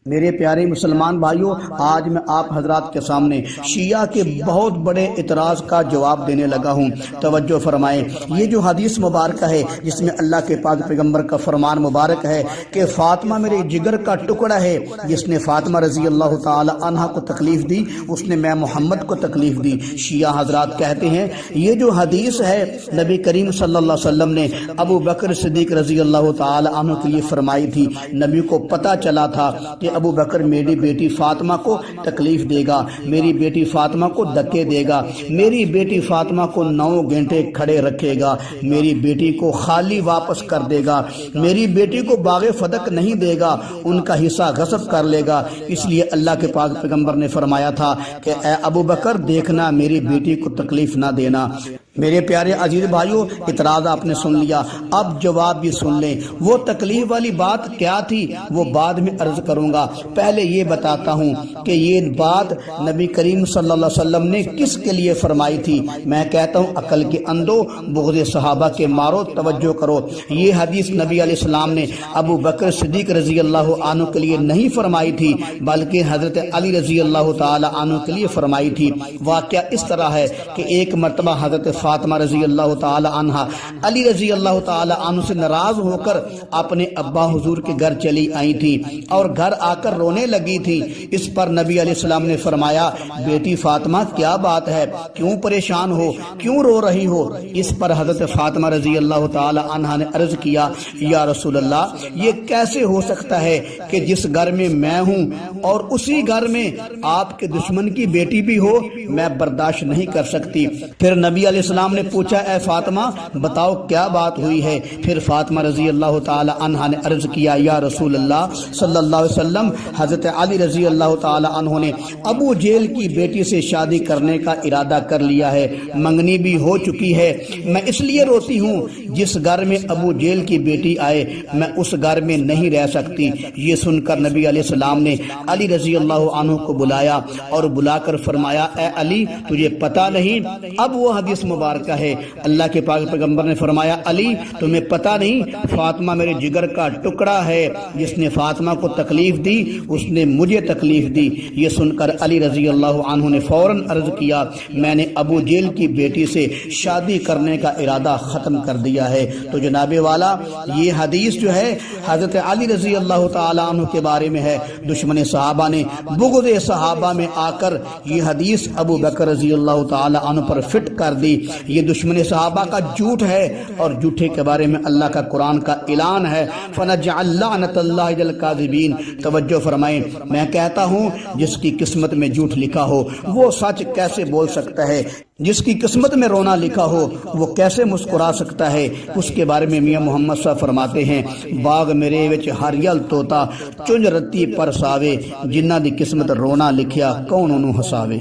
میرے پیارے مسلمان بھائیوں، آج میں آپ حضرات کے سامنے شیعہ کے بہت بڑے اعتراض کا جواب دینے لگا ہوں۔ توجہ فرمائیں، یہ جو حدیث مبارکہ ہے جس میں اللہ کے پاک پیغمبر کا فرمان مبارک ہے کہ فاطمہ میرے جگر کا ٹکڑا ہے، جس نے فاطمہ رضی اللہ تعالی عنہ کو تکلیف دی اس نے میں محمد کو تکلیف دی۔ شیعہ حضرات کہتے ہیں یہ جو حدیث ہے نبی کریم صلی اللہ علیہ وسلم نے ابو بکر صدیق رضی اللہ تعالی عنہ کے لیے فرمائی تھی۔ نبی کو پتہ چلا تھا کہ ابو بکر میری بیٹی فاطمہ کو تکلیف دے گا، میری بیٹی فاطمہ کو دھکے دے گا، میری بیٹی فاطمہ کو 9 گھنٹے کھڑے رکھے گا، میری بیٹی کو خالی واپس کر دے گا، میری بیٹی کو باغ فدق نہیں دے گا، ان کا حصہ غصب کر لے گا۔ اس لیے اللہ کے پاک پیغمبر نے فرمایا تھا کہ اے ابو بکر دیکھنا میری بیٹی کو تکلیف نہ دینا۔ میرے پیارے عزیز بھائیوں، اعتراض آپ نے سن لیا، اب جواب بھی سن لیں۔ وہ تکلیف والی بات کیا تھی وہ بعد میں عرض کروں گا، پہلے یہ بتاتا ہوں کہ یہ بات نبی کریم صلی اللہ علیہ وسلم نے کس کے لیے فرمائی تھی۔ میں کہتا ہوں عقل کے اندھو، بغض صحابہ کے مارو، توجہ کرو۔ یہ حدیث نبی علیہ السلام نے ابو بکر صدیق رضی اللہ عنہ کے لیے نہیں فرمائی تھی بلکہ حضرت علی رضی اللہ تعالی عنہ کے لیے فرمائی تھی۔ واقعہ اس طرح ہے کہ ایک مرتبہ حضرت فاطمہ رضی اللہ تعالی عنہ علی رضی اللہ تعالی عنہ سے ناراض ہو کر اپنے ابا حضور کے گھر چلی آئی تھی اور گھر آ کر رونے لگی تھی۔ اس پر نبی علیہ السلام نے فرمایا بیٹی فاطمہ کیا بات ہے، کیوں پریشان ہو، کیوں رو رہی ہو؟ اس پر حضرت فاطمہ رضی اللہ تعالی عنہ نے عرض کیا یا رسول اللہ یہ کیسے ہو سکتا ہے کہ جس گھر میں میں ہوں اور اسی گھر میں آپ کے دشمن کی بیٹی بھی ہو، میں برداشت نہیں کر سکتی۔ پھر نبی علیہ السلام نے پوچھا اے فاطمہ بتاؤ کیا بات ہوئی ہے؟ پھر فاطمہ رضی اللہ تعالی عنہ نے عرض کیا یا رسول اللہ صلی اللہ علیہ وسلم حضرت علی رضی اللہ تعالی عنہ نے ابو جہل کی بیٹی سے شادی کرنے کا ارادہ کر لیا ہے، منگنی بھی ہو چکی ہے، میں اس لیے روتی ہوں جس گھر میں ابو جہل کی بیٹی آئے میں اس گھر میں نہیں رہ سکتی۔ یہ سن کر نبی علیہ السلام نے علی رضی اللہ عنہ کو بلایا اور بلا کر فرمایا اے علی تجھے پتہ نہیں؟ اب وہ حدیث مبارکہ ہے، اللہ کے پاک پیغمبر نے فرمایا علی تمہیں پتہ نہیں فاطمہ میرے جگر کا ٹکڑا ہے، جس نے فاطمہ کو تکلیف دی اس نے مجھے تکلیف دی۔ یہ سن کر علی رضی اللہ عنہ نے فوراً عرض کیا میں نے ابو جہل کی بیٹی سے شادی کرنے کا ارادہ ختم کر دیا ہے۔ تو جناب والا یہ حدیث جو ہے حضرت علی رضی اللہ تعالی عنہ کے بارے میں ہے۔ دشمن صحابہ نے بغض صحابہ میں آ کر یہ حدیث ابو بکر رضی اللہ تعالی عنہ پر فٹ کر دی۔ یہ دشمن صحابہ کا جھوٹ ہے اور جھوٹے کے بارے میں اللہ کا قرآن کا اعلان ہے فَنَجْعَلْ لَعْنَةَ اللَّهِ عَلَى الْكَاذِبِينَ۔ توجہ فرمائیں، میں کہتا ہوں جس کی قسمت میں جھوٹ لکھا ہو وہ سچ کیسے بول سکتا ہے؟ جس کی قسمت میں رونا لکھا ہو وہ کیسے مسکرا سکتا ہے؟ اس کے بارے میں میاں محمد صاحب فرماتے ہیں باغ میرے وچ ہریل توتا چنج رتی پر ساوے، جنہ دی قسمت رونا لکھیا کون انہوں ہساوے۔